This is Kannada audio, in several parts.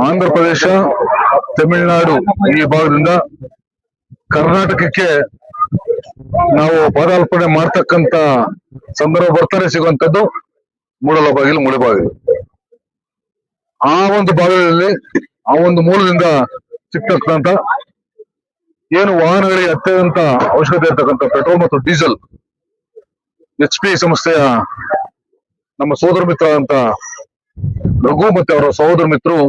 ಆಂಧ್ರ ಪ್ರದೇಶ, ತಮಿಳುನಾಡು ಈ ಭಾಗದಿಂದ ಕರ್ನಾಟಕಕ್ಕೆ ನಾವು ಪದಾರ್ಪಣೆ ಮಾಡ್ತಕ್ಕಂತ ಸಂದರ್ಭ ಬರ್ತಾರೆ ಸಿಗುವಂತದ್ದು ಮೂಡಲಬಾಗಿಲು, ಮುಳಬಾಗಿಲು. ಆ ಒಂದು ಭಾಗದಲ್ಲಿ ಆ ಒಂದು ಮೂಲದಿಂದ ಸಿಗ್ತಕ್ಕಂತ ಏನು ವಾಹನಗಳಿಗೆ ಅತ್ಯಂತ ಅವಶ್ಯಕತೆ ಇರ್ತಕ್ಕಂಥ ಪೆಟ್ರೋಲ್ ಮತ್ತು ಡೀಸೆಲ್ HP ಸಂಸ್ಥೆಯ ನಮ್ಮ ಸೋದರ ಮಿತ್ರ ಅಂತ ರಘು ಮತ್ತೆ ಅವರ ಸಹೋದರ ಮಿತ್ರರು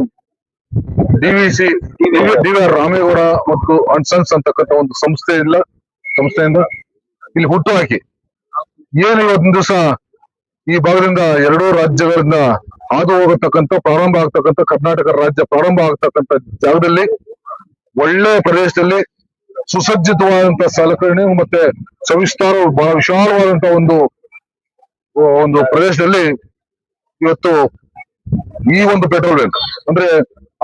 DVR ರಾಮೇಗೌಡ ಮತ್ತು ಸನ್ಸ್ ಅಂತಕ್ಕಂಥ ಒಂದು ಸಂಸ್ಥೆಯಿಂದ ಇಲ್ಲಿ ಹುಟ್ಟು ಹಾಕಿ ಏನು ಇವತ್ತಿನ ದಿವಸ ಈ ಭಾಗದಿಂದ ಎರಡೂ ರಾಜ್ಯಗಳಿಂದ ಹಾದು ಹೋಗತಕ್ಕಂಥ ಪ್ರಾರಂಭ ಆಗ್ತಕ್ಕಂಥ ಕರ್ನಾಟಕ ರಾಜ್ಯ ಪ್ರಾರಂಭ ಆಗ್ತಕ್ಕಂಥ ಜಾಗದಲ್ಲಿ ಒಳ್ಳೆ ಪ್ರದೇಶದಲ್ಲಿ ಸುಸಜ್ಜಿತವಾದಂತಹ ಸಲಕರಣೆ ಮತ್ತೆ ಸವಿಸ್ತಾರ ಬಹಳ ವಿಶಾಲವಾದಂತಹ ಒಂದು ಪ್ರದೇಶದಲ್ಲಿ ಇವತ್ತು ಈ ಒಂದು ಪೆಟ್ರೋಲ್ ಬ್ಯಾಂಕ್ ಅಂದ್ರೆ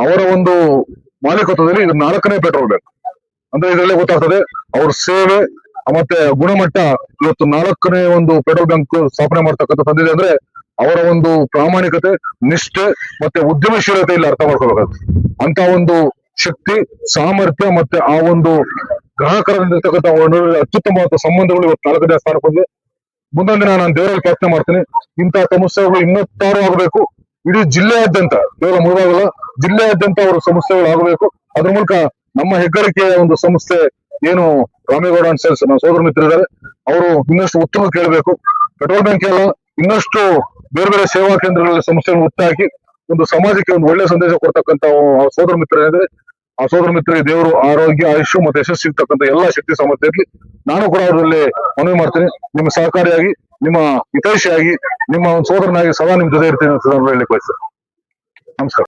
ಅವರ ಒಂದು ಮಾಲೀಕತ್ವದಲ್ಲಿ ಇದು 4ನೇ ಪೆಟ್ರೋಲ್ ಬ್ಯಾಂಕ್ ಅಂದ್ರೆ ಇದರಲ್ಲೇ ಗೊತ್ತಾಗ್ತದೆ ಅವ್ರ ಸೇವೆ ಮತ್ತೆ ಗುಣಮಟ್ಟ. ಇವತ್ತು 4ನೇ ಒಂದು ಪೆಟ್ರೋಲ್ ಬ್ಯಾಂಕ್ ಸ್ಥಾಪನೆ ಮಾಡ್ತಕ್ಕಂಥ ತಂದಿದೆ ಅಂದ್ರೆ ಅವರ ಒಂದು ಪ್ರಾಮಾಣಿಕತೆ, ನಿಷ್ಠೆ ಮತ್ತೆ ಉದ್ಯಮಶೀಲತೆ ಇಲ್ಲಿ ಅರ್ಥ ಮಾಡ್ಕೋಬೇಕಾಗುತ್ತೆ. ಅಂತ ಒಂದು ಶಕ್ತಿ, ಸಾಮರ್ಥ್ಯ ಮತ್ತೆ ಆ ಒಂದು ಗ್ರಾಹಕರಲ್ಲಿರ್ತಕ್ಕಂಥ ಅತ್ಯುತ್ತಮವಾದ ಸಂಬಂಧಗಳು ಇವತ್ತು 4ನೇ ಸ್ಥಾನಕ್ಕೆ ಬಂದಿದೆ. ಮುಂದೊಂದು ದಿನ ನಾನು ದೇವರಲ್ಲಿ ಪ್ರಾರ್ಥನೆ ಮಾಡ್ತೀನಿ ಇಂತಹ ಸಂಸ್ಥೆಗಳು ಇನ್ನೊತ್ತಾರು ಆಗಬೇಕು. ಇಡೀ ಜಿಲ್ಲೆಯಾದ್ಯಂತ, ಕೇವಲ ಮುಳಬಾಗಿಲ ಜಿಲ್ಲೆಯಾದ್ಯಂತ ಅವರ ಸಂಸ್ಥೆಗಳು ಆಗಬೇಕು. ಅದ್ರ ಮೂಲಕ ನಮ್ಮ ಹೆಗ್ಗಳಿಕೆಯ ಒಂದು ಸಂಸ್ಥೆ ಏನು ರಾಮೇಗೌಡ ಅಂಡ್ ಸನ್ಸ್ ನಮ್ಮ ಸೋದರ ಮಿತ್ರ ಇದ್ದಾರೆ, ಅವರು ಇನ್ನಷ್ಟು ಉತ್ತಮ ಕೇಳಬೇಕು. ಪೆಟ್ರೋಲ್ ಬ್ಯಾಂಕ್ ಎಲ್ಲ ಇನ್ನಷ್ಟು ಬೇರೆ ಬೇರೆ ಸೇವಾ ಕೇಂದ್ರಗಳಲ್ಲಿ ಸಂಸ್ಥೆಗಳನ್ನು ಹುಟ್ಟಾಕಿ ಒಂದು ಸಮಾಜಕ್ಕೆ ಒಂದು ಒಳ್ಳೆ ಸಂದೇಶ ಕೊಡ್ತಕ್ಕಂಥ ಸೋದರ ಮಿತ್ರ ಏನಿದ್ರೆ ಆ ಸೋದರ ಮಿತ್ರರಿಗೆ ದೇವರು ಆರೋಗ್ಯ, ಆಯುಷ್ಯ ಮತ್ತೆ ಯಶಸ್ಸು ಸಿಗ್ತಕ್ಕಂಥ ಎಲ್ಲಾ ಶಕ್ತಿ ಸಾಮರ್ಥ್ಯ ಇರ್ಲಿ. ನಾನು ಕೂಡ ಅವರಲ್ಲಿ ಮನವಿ ಮಾಡ್ತೀನಿ, ನಿಮ್ಮ ಸಹಕಾರಿಯಾಗಿ, ನಿಮ್ಮ ಹಿತೈಷಿಯಾಗಿ, ನಿಮ್ಮ ಒಂದು ಸೋದರನಾಗಿ ಸದಾ ನಿಮ್ ಜೊತೆ ಇರ್ತೀನಿ ಅಂತ ಹೇಳಲಿಕ್ಕೆ ಬಯಸ್ತೇನೆ. ನಮಸ್ಕಾರ.